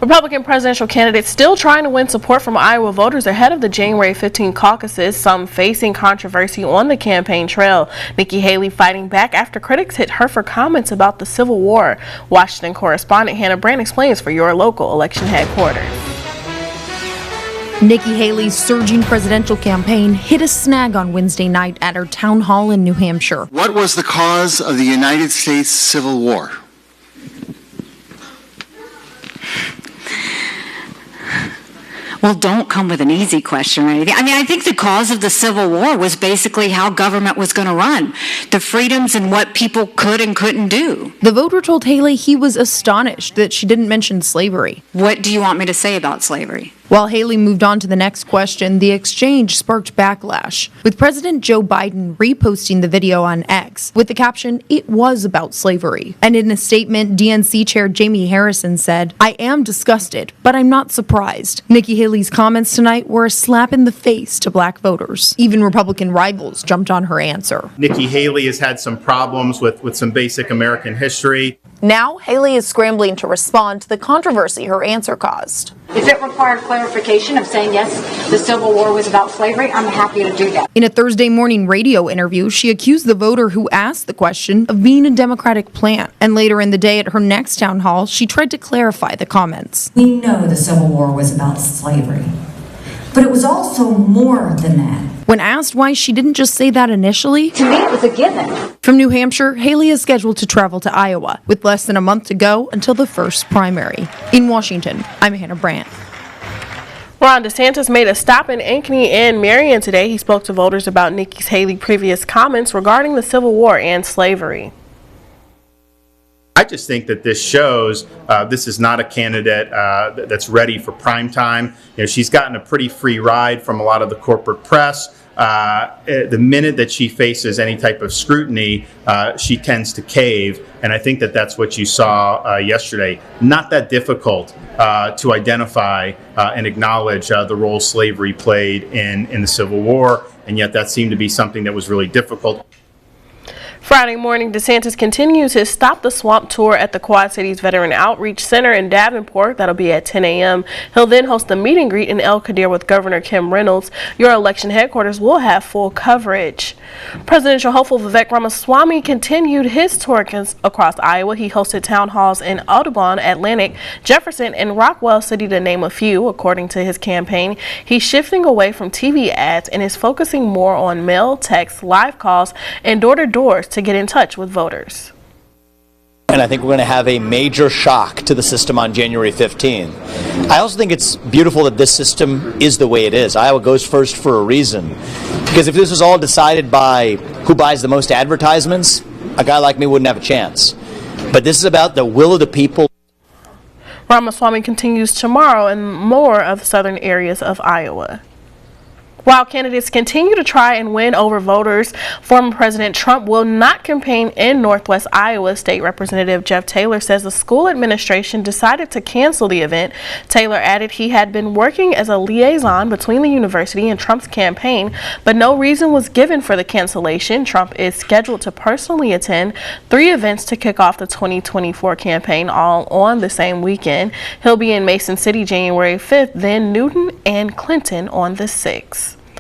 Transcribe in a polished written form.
Republican presidential candidates still trying to win support from Iowa voters ahead of the January 15 caucuses, some facing controversy on the campaign trail. Nikki Haley fighting back after critics hit her for comments about the Civil War. Washington correspondent Hannah Brandt explains for your local election headquarters. Nikki Haley's surging presidential campaign hit a snag on Wednesday night at her town hall in New Hampshire. What was the cause of the United States Civil War? Well, don't come with an easy question or anything. I mean, I think the cause of the Civil War was basically how government was going to run, the freedoms and what people could and couldn't do. The voter told Haley he was astonished that she didn't mention slavery. What do you want me to say about slavery? While Haley moved on to the next question, the exchange sparked backlash, with President Joe Biden reposting the video on X with the caption, "It was about slavery." And in a statement, DNC Chair Jamie Harrison said, "I am disgusted, but I'm not surprised." Nikki Haley's comments tonight were a slap in the face to black voters. Even Republican rivals jumped on her answer. Nikki Haley has had some problems with some basic American history. Now, Haley is scrambling to respond to the controversy her answer caused. If it required clarification of saying, yes, the Civil War was about slavery, I'm happy to do that. In a Thursday morning radio interview, she accused the voter who asked the question of being a Democratic plant. And later in the day at her next town hall, she tried to clarify the comments. We know the Civil War was about slavery, but it was also more than that. When asked why she didn't just say that initially, To me, it was a given. From New Hampshire, Haley is scheduled to travel to Iowa with less than a month to go until the first primary. In Washington, I'm Hannah Brandt. Ron DeSantis made a stop in Ankeny and Marion today. He spoke to voters about Nikki Haley's previous comments regarding the Civil War and slavery. I just think that this shows this is not a candidate that's ready for prime time. You know, she's gotten a pretty free ride from a lot of the corporate press. The minute that she faces any type of scrutiny, she tends to cave. And I think that that's what you saw yesterday. Not that difficult to identify and acknowledge the role slavery played in the Civil War. And yet that seemed to be something that was really difficult. Friday morning, DeSantis continues his Stop the Swamp tour at the Quad Cities Veteran Outreach Center in Davenport. That'll be at 10 a.m. He'll then host a meet and greet in El Qadir with Governor Kim Reynolds. Your election headquarters will have full coverage. Presidential hopeful Vivek Ramaswamy continued his tour across Iowa. He hosted town halls in Audubon, Atlantic, Jefferson, and Rockwell City, to name a few. According to his campaign, he's shifting away from TV ads and is focusing more on mail, text, live calls, and door-to-doors to get in touch with voters. And I think we're going to have a major shock to the system on January 15. I also think it's beautiful that this system is the way it is. Iowa goes first for a reason. Because if this was all decided by who buys the most advertisements, a guy like me wouldn't have a chance. But this is about the will of the people. Ramaswamy continues tomorrow in more of the southern areas of Iowa. While candidates continue to try and win over voters, former President Trump will not campaign in Northwest Iowa. State Representative Jeff Taylor says the school administration decided to cancel the event. Taylor added he had been working as a liaison between the university and Trump's campaign, but no reason was given for the cancellation. Trump is scheduled to personally attend 3 events to kick off the 2024 campaign, all on the same weekend. He'll be in Mason City January 5th, then Newton and Clinton on the 6th.